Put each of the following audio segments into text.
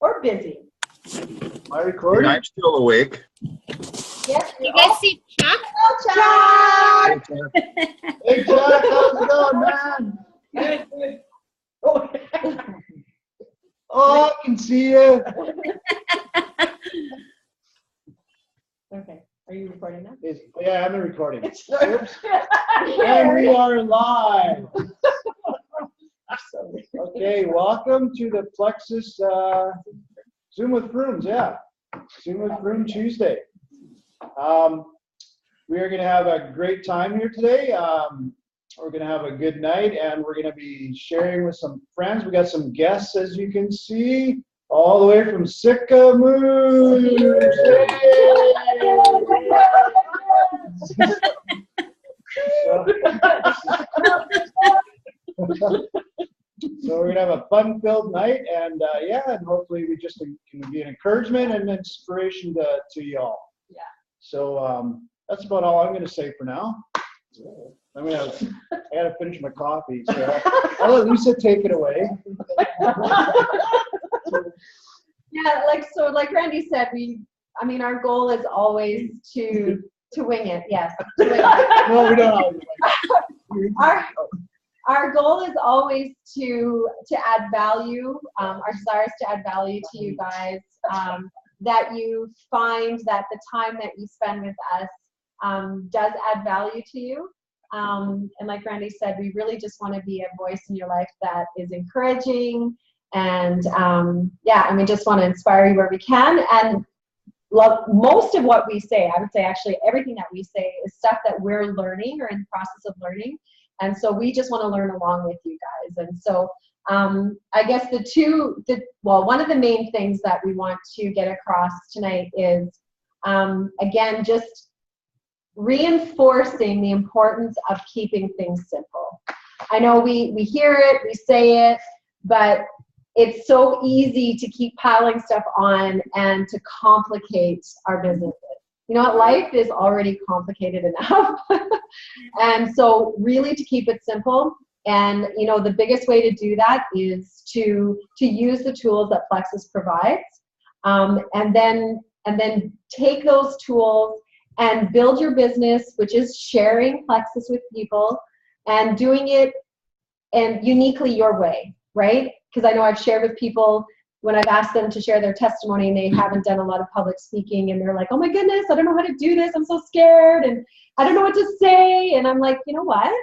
Or busy. Am I recording? I'm still awake. Yes. You guys see Chuck? Oh, Chuck! Hey, Chuck, how's it going, man? Good. Oh, I can see you. Okay. Are you recording now? Yeah, I'm recording. Oops. And we are live. Okay, welcome to the Plexus Zoom with Rooms. Yeah, Zoom with Room Tuesday. We are going to have a great time here today. We're going to have a good night, and we're going to be sharing with some friends. We got some guests, as you can see, all the way from Sycamore. So we're gonna have a fun-filled night, and and hopefully we just can be an encouragement and inspiration to y'all. Yeah. So that's about all I'm gonna say for now. I gotta finish my coffee, so I'll let Lisa take it away. Yeah, like Randy said, our goal is always to wing it. Yes. To wing it. No, we don't always. Our goal is always to add value. Our desire is to add value to you guys. That you find that the time that you spend with us does add value to you. And like Randy said, we really just want to be a voice in your life that is encouraging, and we just want to inspire you where we can. And most of what we say, I would say actually everything that we say is stuff that we're learning or in the process of learning. And so we just want to learn along with you guys. And so I guess one of the main things that we want to get across tonight is, again, just reinforcing the importance of keeping things simple. I know we hear it, we say it, but it's so easy to keep piling stuff on and to complicate our businesses. You know what, life is already complicated enough. And so really to keep it simple, and the biggest way to do that is to use the tools that Plexus provides, and then take those tools and build your business, which is sharing Plexus with people and doing it and uniquely your way, right? Because I know I've shared with people when I've asked them to share their testimony and they haven't done a lot of public speaking, and they're like, oh my goodness, I don't know how to do this. I'm so scared and I don't know what to say. And I'm like, you know what?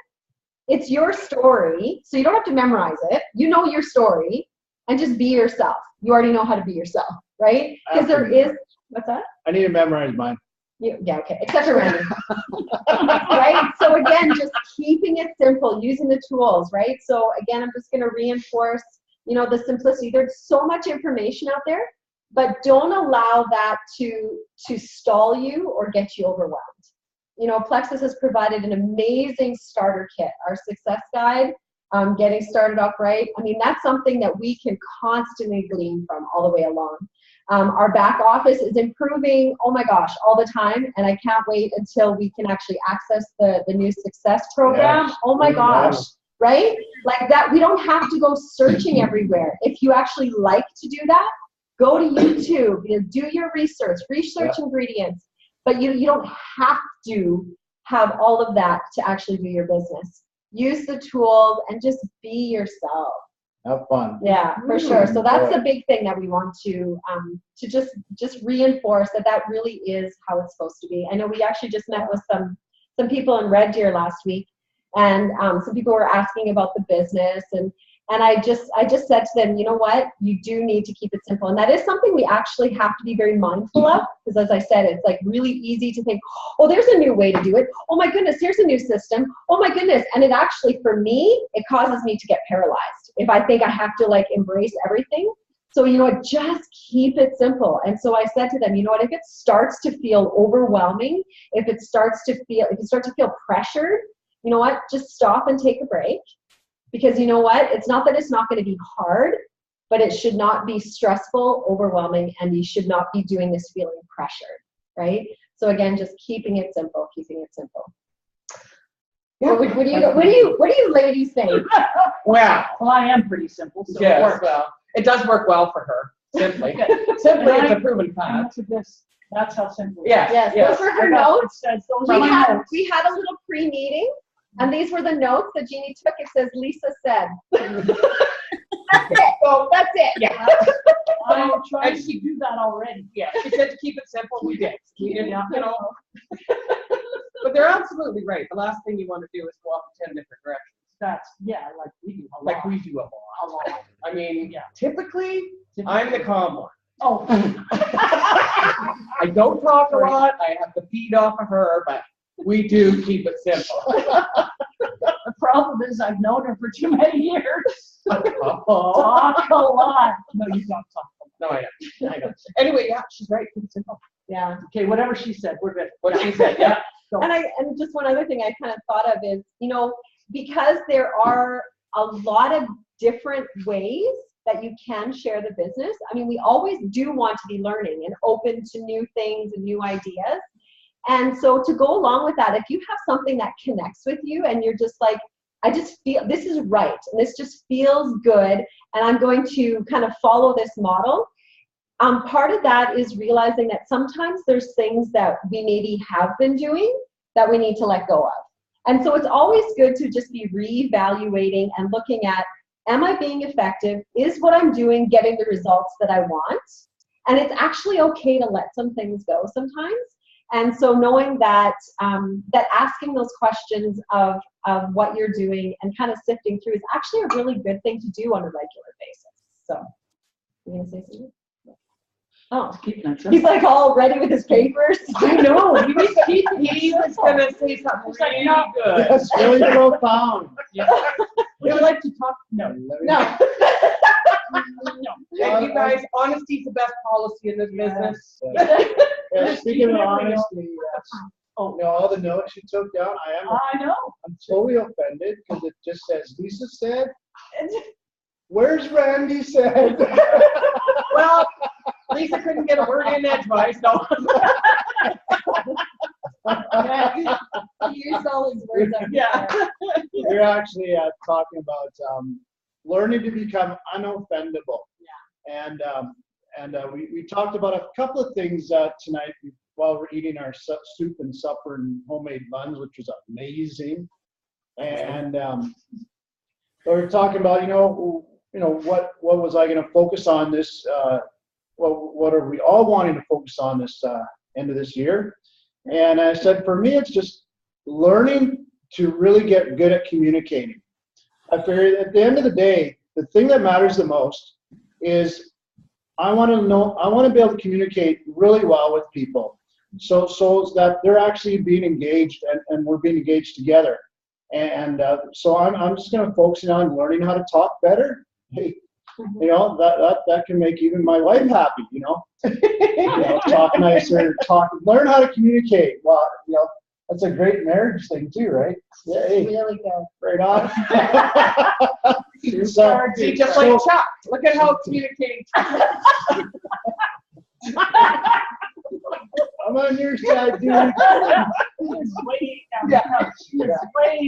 It's your story. So you don't have to memorize it. You know your story, and just be yourself. You already know how to be yourself, right? Because there is, what's that? I need to memorize mine. Yeah, okay, except for Randy. Right? So again, just keeping it simple, using the tools, right? So again, I'm just going to reinforce the simplicity. There's so much information out there, but don't allow that to stall you or get you overwhelmed. Plexus has provided an amazing starter kit. Our success guide, getting started off right. That's something that we can constantly glean from all the way along. Our back office is improving, oh my gosh, all the time, and I can't wait until we can actually access the new success program. Yes. Oh my gosh. Right? Like that, we don't have to go searching everywhere. If you actually like to do that, go to YouTube, do your research ingredients, but you don't have to have all of that to actually do your business. Use the tools and just be yourself. Have fun. Yeah, for sure. So that's the big thing that we want to just reinforce that really is how it's supposed to be. I know we actually just met with some people in Red Deer last week. And some people were asking about the business, and I just said to them, you know what, you do need to keep it simple, and that is something we actually have to be very mindful of, because as I said, it's like really easy to think, oh, there's a new way to do it. Oh my goodness, here's a new system. Oh my goodness, and it actually, for me, it causes me to get paralyzed if I think I have to like embrace everything. So just keep it simple. And so I said to them, if it starts to feel overwhelming, if you start to feel pressured, just stop and take a break, because it's not that it's not going to be hard, but it should not be stressful, overwhelming, and you should not be doing this feeling pressured, right? So again, just keeping it simple. Yeah. So what do you ladies think? Well, I am pretty simple. So yes, well, It does work well for her. Simply, it's a proven path. That's how simple. Yes. Those were her notes. We We had a little pre-meeting, and these were the notes that Jeannie took. It says Lisa said. That's it. So that's it. Yeah. I'm trying to do that already. Yeah, she said to keep it simple. We did. We didn't, you know. But they're absolutely right. The last thing you want to do is go off in 10 different directions. That's like we do a lot. Like we do a lot. A lot. I mean, Yeah. Typically, I'm the calm one. Oh. I don't talk a lot. I have the feed off of her, but we do keep it simple. The problem is I've known her for too many years. Oh. Talk a lot. No, you don't talk a lot. No, I know. Anyway, yeah, she's right. Keep it simple. Yeah. Okay, whatever she said, we're good. What she said, yeah. So, And just one other thing I kind of thought of is, you know, because there are a lot of different ways that you can share the business. I mean, we always do want to be learning and open to new things and new ideas. And so to go along with that, if you have something that connects with you and you're just like, I just feel this is right and this just feels good and I'm going to kind of follow this model. Part of that is realizing that sometimes there's things that we maybe have been doing that we need to let go of. And so it's always good to just be reevaluating and looking at, am I being effective? Is what I'm doing getting the results that I want? And it's actually okay to let some things go sometimes. And so knowing that that asking those questions of what you're doing and kind of sifting through is actually a really good thing to do on a regular basis. So, you gonna say something? Oh, he's like all ready with his papers. I know. He was gonna say something really good. That's really profound. yeah. Would you like to talk? No. No. And you guys, honesty is the best policy in this business. Yeah, speaking of honesty, you know, all the notes you took down, I know. I'm totally offended because it just says Lisa said. Where's Randy said? Well, Lisa couldn't get a word in edgewise, so. He used all his words. Yeah. We're actually talking about learning to become unoffendable. Yeah. And we talked about a couple of things tonight while we're eating our soup and supper and homemade buns, which was amazing. And we were talking about, you know, what was I going to focus on this? What are we all wanting to focus on this end of this year? And I said, for me, it's just learning to really get good at communicating. I figured at the end of the day, the thing that matters the most is I want to be able to communicate really well with people. So that they're actually being engaged and we're being engaged together. And so I'm just going to focus on learning how to talk better. Hey, you know, that can make even my wife happy, you know. You know, talk nicer, learn how to communicate. Well, you know, that's a great marriage thing too, right? Yeah, hey, Really good. right on. See, just like Chuck. Look at how communicating Chuck is. I'm on your side, dude. Way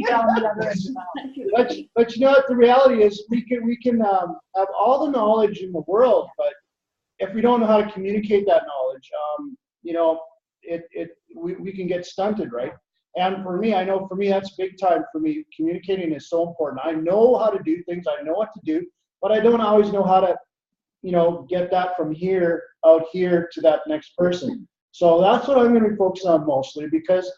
down the other end. But you know what the reality is, we can have all the knowledge in the world, but if we don't know how to communicate that knowledge, you know, we can get stunted, right? And for me, I know for me that's big time for me. Communicating is so important. I know how to do things, I know what to do, but I don't always know how to, you know, get that from here out here to that next person. So that's what I'm going to be focusing on mostly, because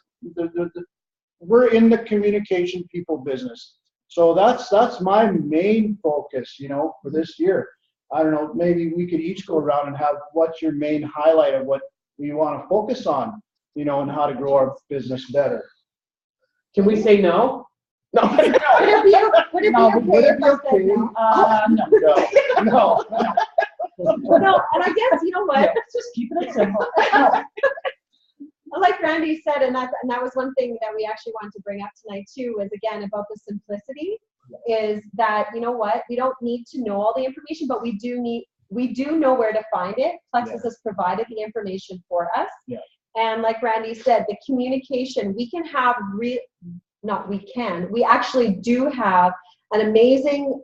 we're in the communication people business. So that's my main focus, you know, for this year. I don't know, maybe we could each go around and have what's your main highlight of what we want to focus on, you know, and how to grow our business better. Can we say no? No. Would it be okay if I said no? No. No, and I guess, you know what? Let's just keep it simple. Like Randy said, and that was one thing that we actually wanted to bring up tonight too, is again about the simplicity, is that, you know what, we don't need to know all the information, but we do know where to find it. Plexus has provided the information for us. Yeah. And like Randy said, the communication, we actually do have an amazing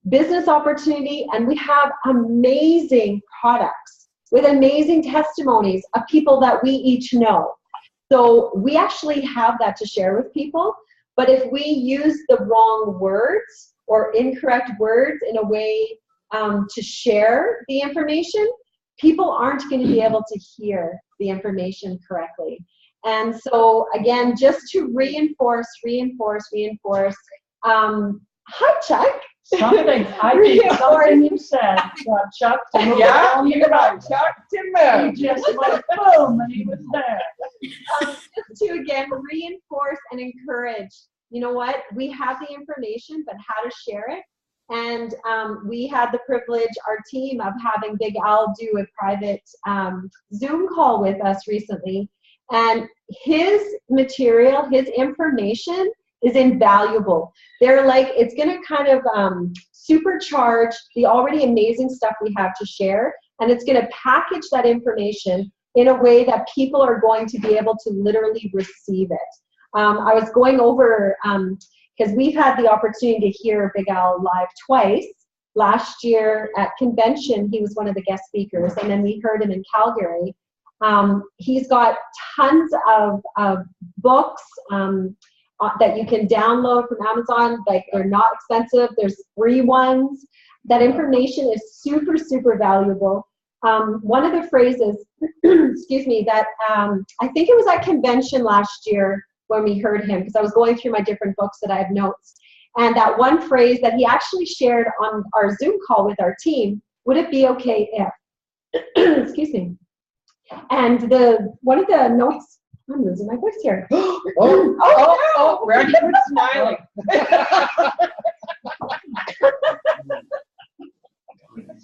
business opportunity, and we have amazing products with amazing testimonies of people that we each know. So we actually have that to share with people. But if we use the wrong words or incorrect words in a way to share the information, people aren't going to be able to hear the information correctly. And so again, just to reinforce, hi Chuck. Something, I think something you said got Chuck to move Yeah, on you the got right. Chuck to He just went boom and he was there. Just to again reinforce and encourage, you know what, we have the information, but how to share it. And we had the privilege, our team, of having Big Al do a private Zoom call with us recently. And his material, his information is invaluable. They're like, it's going to kind of supercharge the already amazing stuff we have to share. And it's going to package that information in a way that people are going to be able to literally receive it. I was going over, because we've had the opportunity to hear Big Al live twice. Last year at convention, he was one of the guest speakers, and then we heard him in Calgary. He's got tons of books that you can download from Amazon. Like, they're not expensive. There's free ones. That information is super, super valuable. One of the phrases, excuse me, that I think it was at convention last year when we heard him, because I was going through my different books that I have notes. And that one phrase that he actually shared on our Zoom call with our team, would it be okay if, excuse me. And one of the notes, I'm losing my voice here. Oh, Randy was smiling.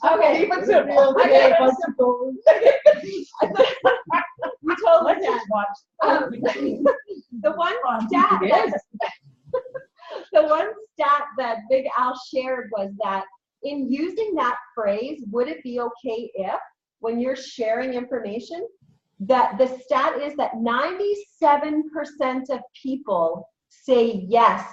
Okay. Keep it simple. Okay. You totally Let's can. just watch. The one stat that, the one stat that Big Al shared was that in using that phrase, would it be okay if, when you're sharing information, that the stat is that 97% of people say yes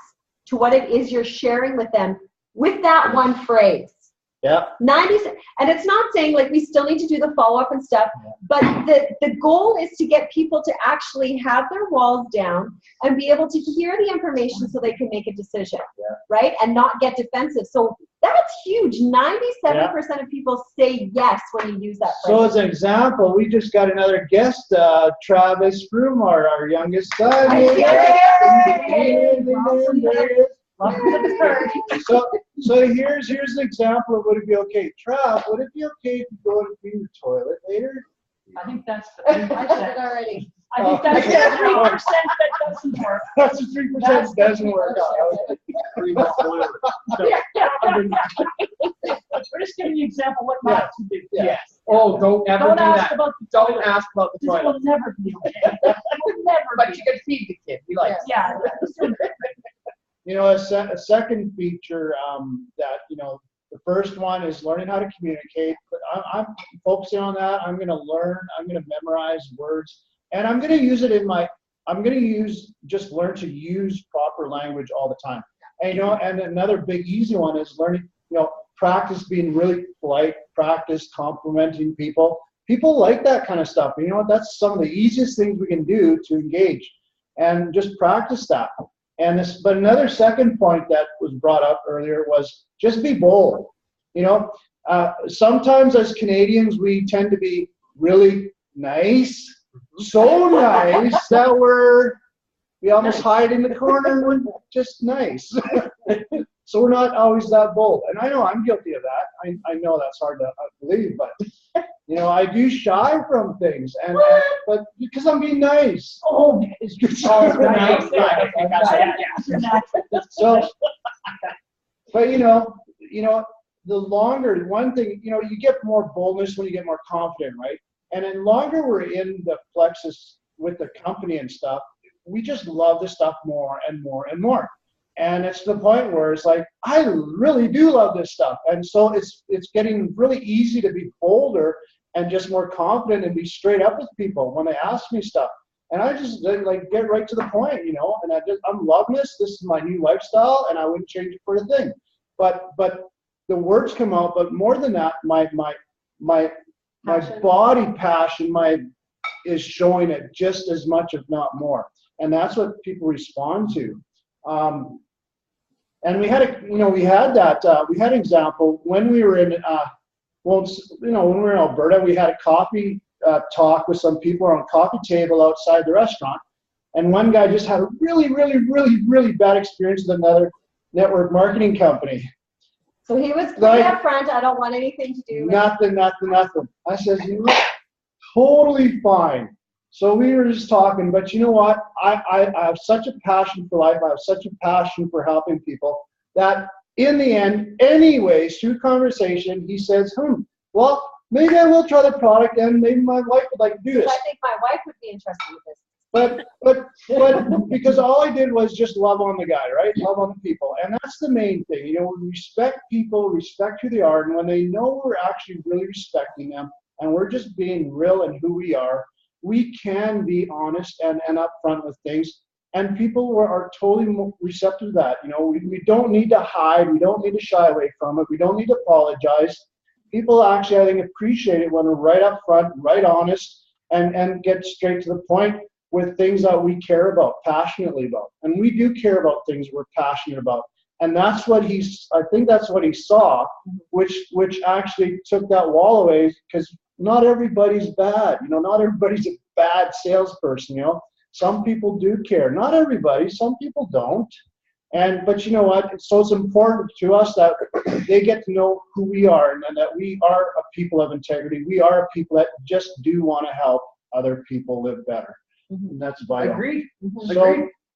to what it is you're sharing with them with that one phrase. Yeah. 90, and it's not saying like we still need to do the follow-up and stuff, but the goal is to get people to actually have their walls down and be able to hear the information so they can make a decision, right? And not get defensive. So that's huge. 97% of people say yes when you use that phrase. So as an example, we just got another guest, Travis Brumar, our youngest son. Welcome to the party. So here's an example of would it be okay. Trav, would it be okay if you go and clean the toilet later? I think that's the 3%. I said it already. I think that's the 3% that doesn't work. That's the 3% doesn't work out. Yeah. We're just giving you an example what not to do. Yes. Oh, don't ever Don't do ask that. about the Don't toilet. ask about the This toilet. will never be okay. Will never But be. you can feed the kid. He likes. Yeah. You know, a second feature that, you know, the first one is learning how to communicate. But I'm focusing on that. I'm going to learn. I'm going to memorize words. And I'm going to use it in my, just learn to use proper language all the time. And, you know, and another big easy one is learning, you know, practice being really polite, practice complimenting people. People like that kind of stuff. You know what? That's some of the easiest things we can do to engage, and just practice that. And this, but another second point that was brought up earlier was just be bold. You know, sometimes as Canadians, we tend to be really nice, so nice that we almost hide in the corner and we're just nice. So we're not always that bold. And I know I'm guilty of that. I know that's hard to believe, but you know, I do shy from things, but because I'm being nice. Oh, It's just nice. So, but you know, the longer, one thing, you know, you get more boldness when you get more confident, right? And the longer we're in the Plexus with the company and stuff, we just love this stuff more and more and more. And it's the point where it's like, I really do love this stuff. And so it's getting really easy to be bolder and just more confident and be straight up with people when they ask me stuff. And I just like get right to the point, you know, and I'm loving this. This is my new lifestyle and I wouldn't change it for a thing. But the words come out, but more than that, my Passion. body passion, is showing it just as much, if not more. And that's what people respond to. And we had an example when we were in, when we were in Alberta, we had a coffee talk with some people on a coffee table outside the restaurant. And one guy just had a really, really, really, really bad experience with another network marketing company. So he was pretty upfront. I don't want anything to do with Nothing. I says, you look totally fine. So we were just talking, but you know what? I have such a passion for life. I have such a passion for helping people that in the end, anyways, through conversation, he says, well, maybe I will try the product and maybe my wife would like to do this. I think my wife would be interested in this. But because all I did was just love on the guy, right? Love on the people. And that's the main thing. You know, respect people, respect who they are. And when they know we're actually really respecting them and we're just being real and who we are, we can be honest and upfront with things. And people are totally receptive to that. You know, we don't need to hide. We don't need to shy away from it. We don't need to apologize. People actually, I think, appreciate it when we're right up front, right honest, and get straight to the point with things that we care about, passionately about. And we do care about things we're passionate about. And that's what I think that's what he saw, which actually took that wall away, because not everybody's bad. You know, not everybody's a bad salesperson, you know. Some people do care. Not everybody, some people don't. But you know what? So it's important to us that they get to know who we are and that we are a people of integrity. We are a people that just do want to help other people live better. And that's vital. Agreed.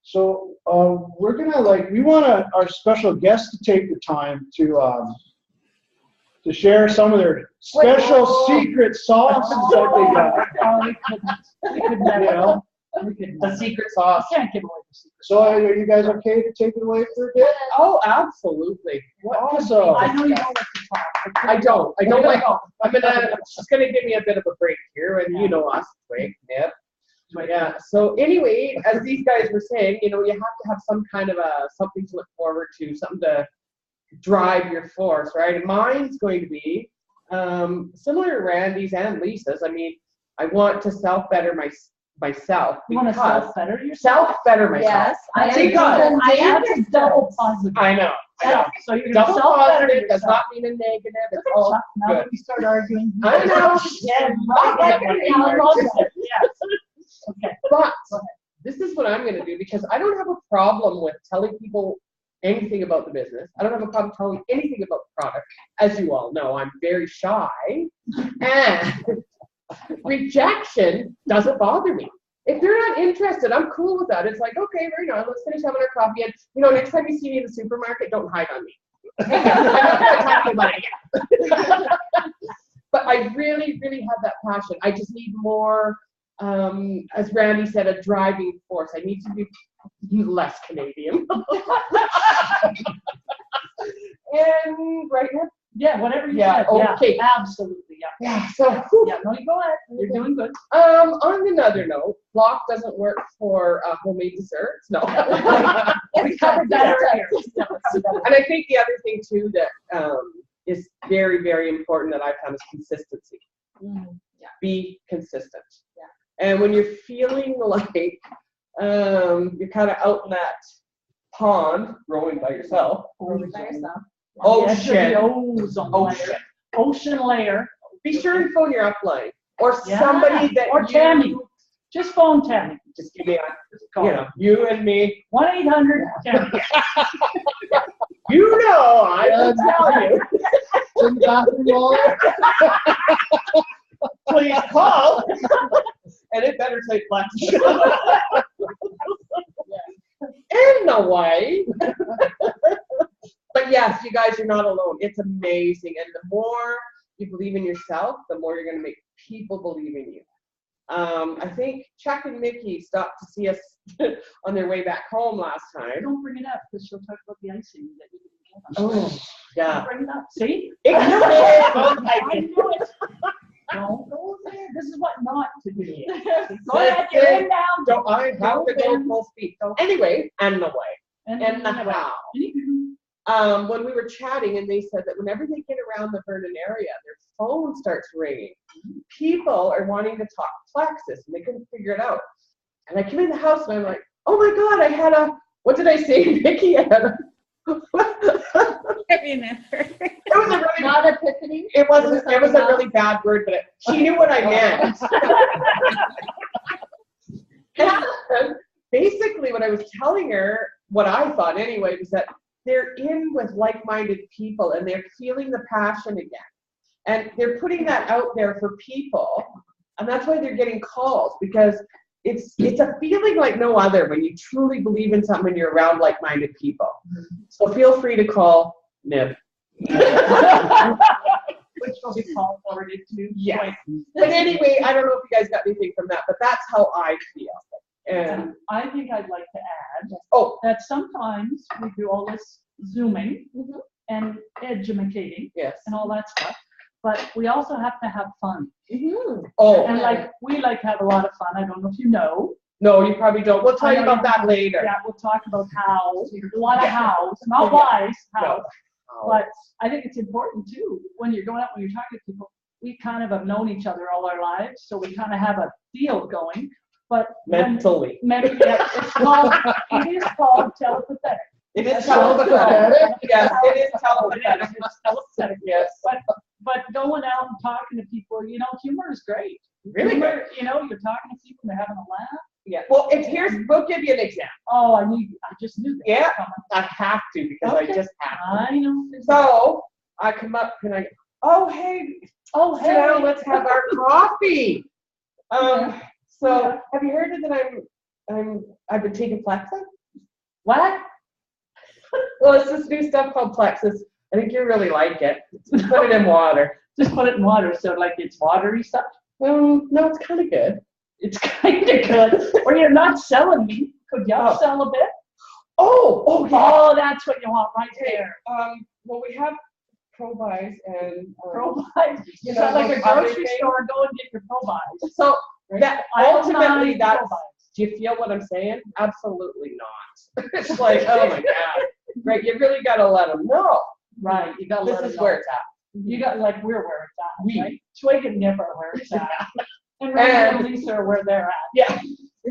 So we're gonna we want our special guests to take the time to share some of their special secret sauces that they got. We could never. You know? The secret sauce. Can't give away the secret. So are you guys okay to take it away for a bit? Oh, absolutely. Awesome. I know you don't like to talk. I don't like. She's gonna give me a bit of a break here, and you know us, right? Yep. Yeah. So anyway, as these guys were saying, you know, you have to have some kind of something to look forward to, something to drive your force, right? And mine's going to be similar to Randy's and Lisa's. I mean, I want to self-better myself. You want to self-better yourself? Self-better myself. Yes, I have to double positive. I know. So you're Double self-better positive does yourself. not mean a negative. It's Look at all Chuck, now good. that we start arguing. I know. Yeah, right. Yes. Okay. But this is what I'm going to do, because I don't have a problem with telling people anything about the business. I don't have a problem telling anything about the product. As you all know, I'm very shy, and rejection doesn't bother me. If they're not interested, I'm cool with that. It's like, okay, right on, let's finish having our coffee. And, you know, next time you see me in the supermarket, don't hide on me. I'm not going to talk to you about it. But I really, really have that passion. I just need more, as Randy said, a driving force. I need to be less Canadian. And right now, Yeah, whatever you Yeah, said. okay. Yeah, absolutely. Yeah. yeah, so Yeah, no, you go ahead. You're doing good. on another note, Block doesn't work for homemade desserts. No. We covered that earlier. Yeah, we covered that And I think the other thing too that is very, very important that I've found is consistency. Yeah. Be consistent. Yeah. And when you're feeling like you're kind of out in that pond rowing by yourself. By yourself. Ocean. Ocean layer. Be sure and phone your upline or Yeah. somebody that Or Tammy. Just phone Tammy. Just give me you and me. 1-800 Tammy. You know, I will tell you. In the bathroom wall. Please call. And it better say Plexus. In a way. But yes, you guys are not alone. It's amazing. And the more you believe in yourself, the more you're going to make people believe in you. I think Chuck and Mickey stopped to see us on their way back home last time. Don't bring it up because she'll talk about the icing that you didn't get. Oh, yeah. Don't bring it up. See? I knew it. Don't go there. This is what not to do. Go ahead, you're in now. Don't I have to go full speed. Anyway, and the way. And And the how. when we were chatting, and they said that whenever they get around the Vernon area, their phone starts ringing. People are wanting to talk Plexus, and they couldn't figure it out. And I came in the house, and I'm like, oh my God, I had a, what did I say, Vicki? I had a, it was a really, Not epiphany? it was a really bad word, but she knew what I meant. And basically what I was telling her, what I thought anyway, was that they're in with like-minded people and they're feeling the passion again. And they're putting that out there for people. And that's why they're getting calls, because it's a feeling like no other when you truly believe in something and you're around like-minded people. So feel free to call Nib. Which will be called forwarded to. Yeah. But anyway, I don't know if you guys got anything from that, but that's how I feel. And I think I'd like to add that sometimes we do all this Zooming and educating and all that stuff, but we also have to have fun. And like, we like to have a lot of fun. I don't know if you know. No, you probably don't. We'll tell you about that later. Yeah, we'll talk about how, a lot of hows, not whys, how. But I think it's important too, when you're going out, when you're talking to people, we kind of have known each other all our lives, so we kind of have a deal going. But mentally. It's called, it is called telepathetic. It is telepathetic. Yes, it is telepathetic. It's telepathetic. Yes. But going out and talking to people, you know, humor is great. Really humor, good. You know, you're talking to people, they're having a laugh. Yeah. Well, we'll give you an example. Oh, I just knew that. Yeah, I have to, because I just have to. I know. So I come up and I go, oh hey, sit down, let's have our coffee. So have you heard that I've been taking Plexus? What? Well, it's this new stuff called Plexus. I think you really like it. Just put it in water. Just put it in water, so like it's watery stuff? No, it's kind of good. It's kind of good. Or you're not selling me. Could you sell a bit? Oh, yeah. Oh, that's what you want right there. Well, we have Pro-Buys and Pro-Buys. You It's know, not like a other grocery things. store. Go and get your Pro-Buys. So that ultimately, that's. Pro-Buys. Do you feel what I'm saying? Absolutely not. It's like, oh my God. Right, you really got to let them know. Right, you got to let them know. This is where it's at. You got, like, we're where it's at, We. right? Twig and Nip are where it's at. And Randy and Lisa are where they're at. Yeah.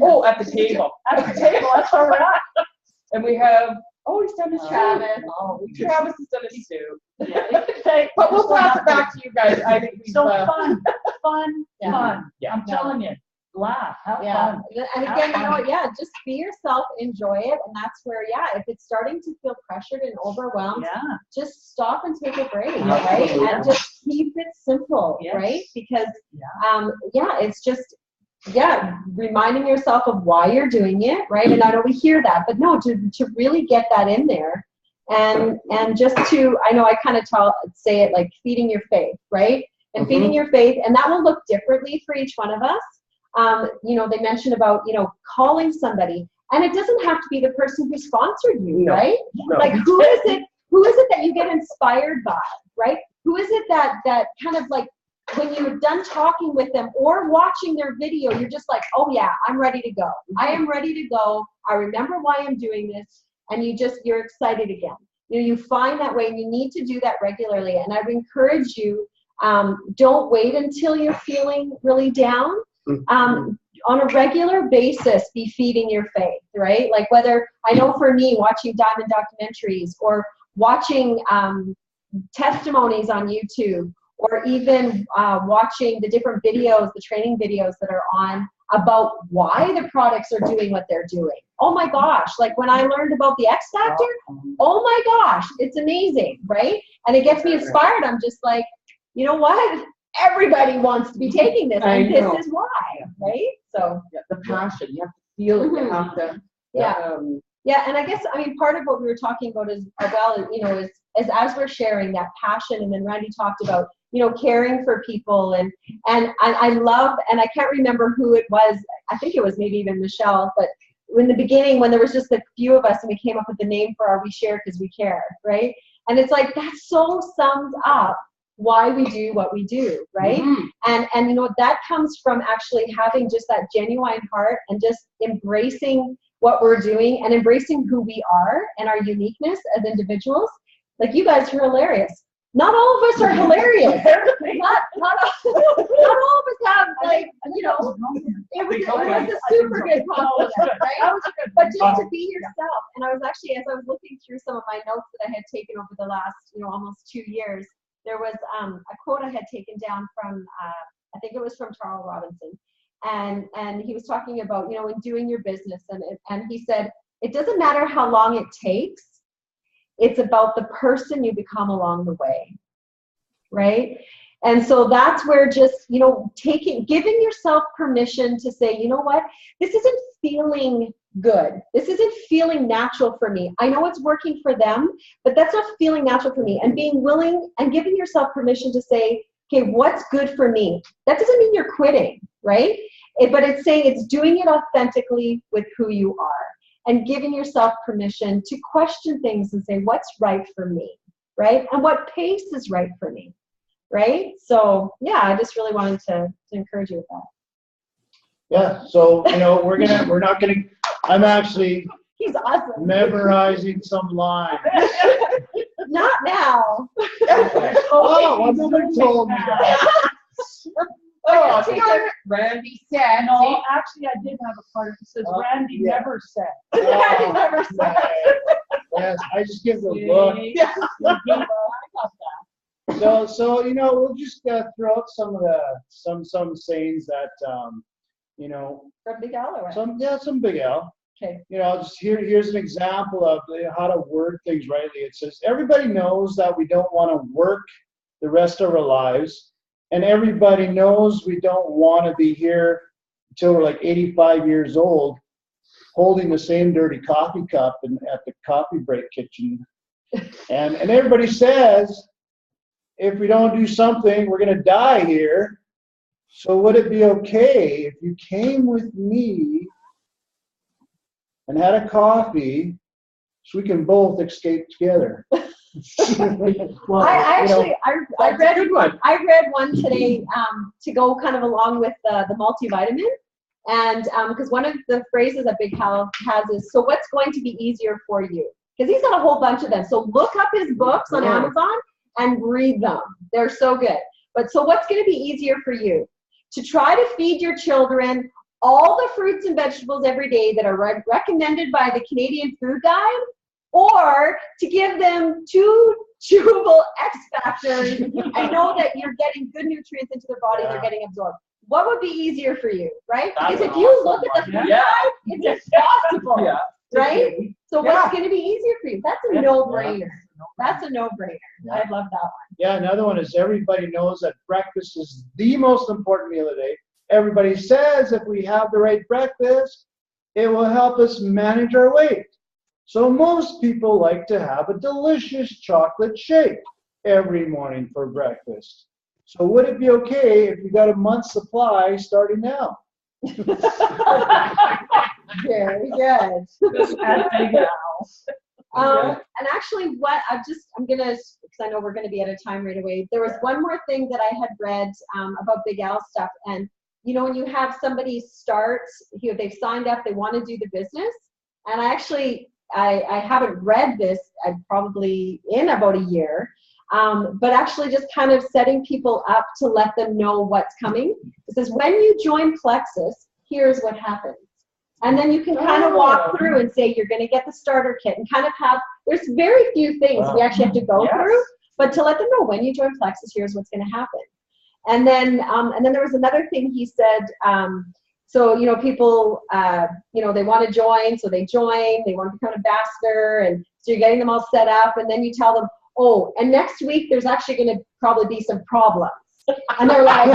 Oh, at the table. At the table, that's where we're at. And we have, he's done his Travis. Travis has done his soup. Yeah, But we'll pass it back to you guys. I think we've, so fun. Yeah. I'm telling you, laugh, have Yeah, fun. and again, you know, just be yourself, enjoy it, and that's where, if it's starting to feel pressured and overwhelmed, just stop and take a break, right? Absolutely. And just keep it simple, right? Because, it's just, reminding yourself of why you're doing it, right? And I know we hear that, but no, to really get that in there, and just to, I know I kind of say it like feeding your faith, right? And feeding your faith, and that will look differently for each one of us. They mentioned about, calling somebody, and it doesn't have to be the person who sponsored you, right? No. Like, who is it that you get inspired by, right? Who is it that kind of like, when you're done talking with them or watching their video, you're just like, oh yeah, I'm ready to go. I am ready to go. I remember why I'm doing this. And you're excited again. You find that way, and you need to do that regularly. And I would encourage you, don't wait until you're feeling really down. On a regular basis, be feeding your faith, right? Like, whether, I know for me, watching diamond documentaries or watching testimonies on YouTube, or even watching the different videos, the training videos that are on about why the products are doing what they're doing. Oh my gosh, like when I learned about the X Factor, oh my gosh, it's amazing, right? And it gets me inspired. I'm just like, you know what? Everybody wants to be taking this, and this is why, right? So the passion, you have to feel it. You have to. And I guess, part of what we were talking about is as we're sharing that passion, and then Randy talked about, caring for people, and I love, and I can't remember who it was, I think it was maybe even Michelle, but in the beginning, when there was just a few of us and we came up with the name for our We Share Because We Care, right? And it's like, that so sums up why we do what we do, right? And that comes from actually having just that genuine heart and just embracing what we're doing and embracing who we are and our uniqueness as individuals. Like, you guys are hilarious. Not all of us are hilarious. not all of us have, like, you know, it was a super good compliment, right? But just to be yourself. And I was actually, as I was looking through some of my notes that I had taken over the last, you know, almost 2 years, there was a quote I had taken down from, I think it was from Charles Robinson. And he was talking about, you know, in doing your business. And he said, it doesn't matter how long it takes. It's about the person you become along the way, right? And so that's where just, you know, giving yourself permission to say, you know what, this isn't feeling good. This isn't feeling natural for me. I know it's working for them, but that's not feeling natural for me. And being willing and giving yourself permission to say, okay, what's good for me? That doesn't mean you're quitting, right? But it's saying it's doing it authentically with who you are. And giving yourself permission to question things and say, what's right for me, right? And what pace is right for me, right? So, yeah, I just really wanted to encourage you with that. Yeah, so, you know, I'm actually He's awesome. memorizing some lines. Not now. Oh, nobody told me that. Oh, Randy said. No, actually, I did have a part that says Randy never said. Randy never said. Yes, I just give the look. Yeah. I got that. So you know, we'll just throw out some of the some sayings that you know. From Big Al, or what? Some Big L. Okay. You know, just here's an example of how to word things rightly. It says, everybody knows that we don't want to work the rest of our lives. And everybody knows we don't want to be here until we're like 85 years old, holding the same dirty coffee cup at the coffee break kitchen. And everybody says, if we don't do something, we're going to die here. So would it be okay if you came with me and had a coffee so we can both escape together? Well, I read one today to go kind of along with the multivitamin, and because one of the phrases that Big Hal has is, so what's going to be easier for you? Because he's got a whole bunch of them. So look up his books on Amazon and read them. They're so good. But so what's going to be easier for you? To try to feed your children all the fruits and vegetables every day that are recommended by the Canadian Food Guide, or to give them 2 chewable X factors and know that you're getting good nutrients into their body, they're getting absorbed. What would be easier for you, right? Because if you look at the food guide, it's impossible, right? So what's going to be easier for you? That's a no-brainer. That's a no-brainer. I love that one. Yeah, another one is, everybody knows that breakfast is the most important meal of the day. Everybody says if we have the right breakfast, it will help us manage our weight. So most people like to have a delicious chocolate shake every morning for breakfast. So would it be okay if you got a month's supply starting now? Very good. And actually, I'm gonna, because I know we're gonna be at a time right away. There was one more thing that I had read about Big Al stuff, and you know, when you have somebody start, they've signed up, they want to do the business, and I haven't read this probably in about a year, but actually just kind of setting people up to let them know what's coming. It says, when you join Plexus, here's what happens. And then you can kind of walk through and say, you're going to get the starter kit, and kind of there's very few things we actually have to go through, but to let them know, when you join Plexus, here's what's going to happen. And then there was another thing he said, so, you know, people, you know, they want to join, so they join, they want to become an ambassador, and so you're getting them all set up, and then you tell them, oh, and next week there's actually going to probably be some problems. And they're like,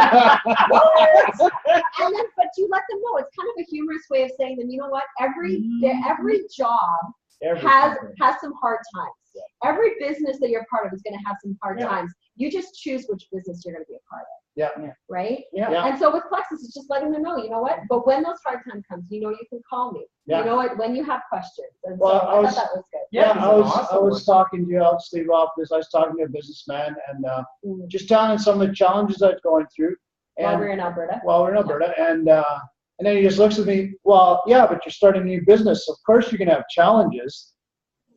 what? And then, but you let them know. It's kind of a humorous way of saying them, you know what, every job has some hard times. Every business that you're part of is going to have some hard times. You just choose which business you're going to be a part of. Yeah. Right? Yeah. And so with Plexus, it's just letting them know, you know what, but when those hard times comes, you know, you can call me. You know what, when you have questions. And so I thought that was good. Yeah, I was talking to you, I'll just leave off this. I was talking to a businessman and just telling him some of the challenges I was going through. While we're in Alberta. And then he just looks at me, well, yeah, but you're starting a new business. Of course you're going to have challenges.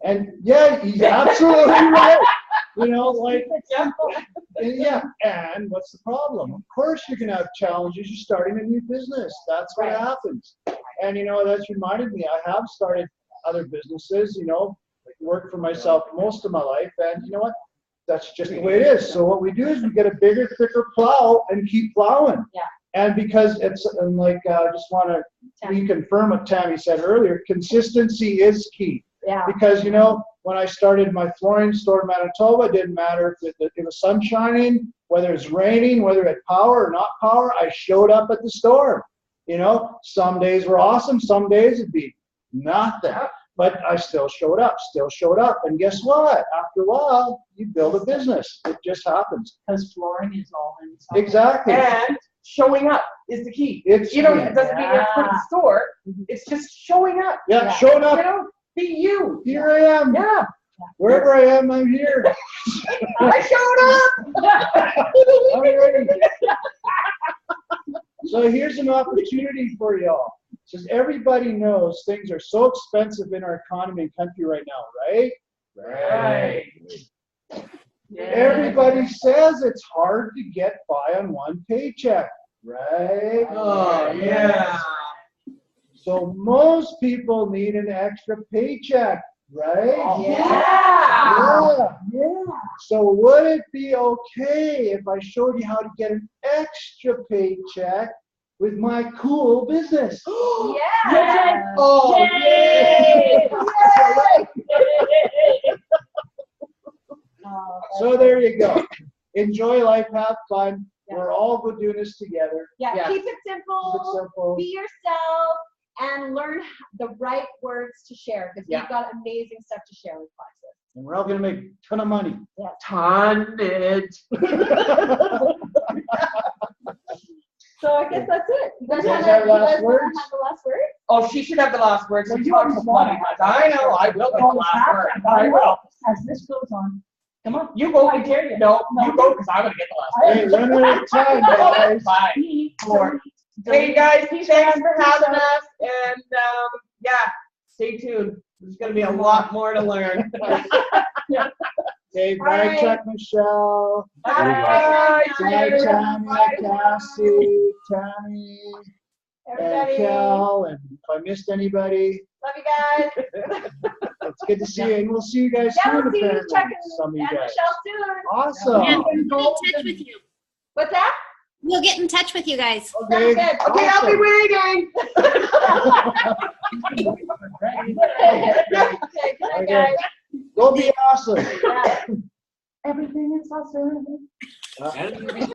And yeah, he's absolutely right. You know, like, yeah, and what's the problem? Of course you're going to have challenges. You're starting a new business. That's what happens. And, you know, that's reminded me, I have started other businesses, you know, worked for myself most of my life. And you know what? That's just the way it is. So what we do is we get a bigger, thicker plow and keep plowing. Yeah. And because it's, and like, I just want to reconfirm what Tammy said earlier, consistency is key. Yeah. Because, you know, when I started my flooring store in Manitoba, it didn't matter if it was sun shining, whether it's raining, whether it had power or not power, I showed up at the store. You know, some days were awesome, some days it'd be nothing. But I still showed up. And guess what? After a while, you build a business. It just happens. Because flooring is all inside. Exactly. And showing up is the key. It's, you know, it doesn't mean you have to go to the store. It's just showing up. Yeah, showing up. You know, be you. Here I am. Yeah. Wherever I am, I'm here. I showed up. I'm ready. So here's an opportunity for y'all. Because everybody knows things are so expensive in our economy and country right now, right? Right. Yeah. Everybody says it's hard to get by on one paycheck, right? Oh, yeah. So most people need an extra paycheck, right? Yeah. Yeah. So would it be okay if I showed you how to get an extra paycheck with my cool business? Yeah. Oh, Yay! So there you go. Enjoy life, have fun. We're all doing this together. Yeah. Keep it Keep it simple. simple. Be yourself and learn the right words to share because we've got amazing stuff to share with Plexus. And we're all going to make a ton of money. Tonnage. So I guess that's it. You guys You guys wanna- have last you guys wanna words? have the last word? Oh, she should have the last word. Well, She you talks always so bloody want much. I know. I will get the last word. I will. As this goes on. Come on. You go. I dare you. No, No. you go because I'm going to get the last Hey, one at a time, guys. Bye. Four. Hey guys, thanks for having us, and yeah, stay tuned. There's going to be a lot more to learn. Okay, bye, Chuck, Michelle. Bye. Bye, Tammy, Cassie, Tammy, and Everybody. Kel, and if I missed anybody, Love you guys. it's good to see you, and we'll see you guys Yeah, soon, we'll see you, apparently, Chuck some of and you guys. Michelle soon. Awesome. And we'll get in touch with you. What's that? We'll get in touch with you guys. Okay, Sounds good. Okay, I'll be waiting. Okay, good night, guys. Go be awesome. Yeah. Everything is awesome. Uh,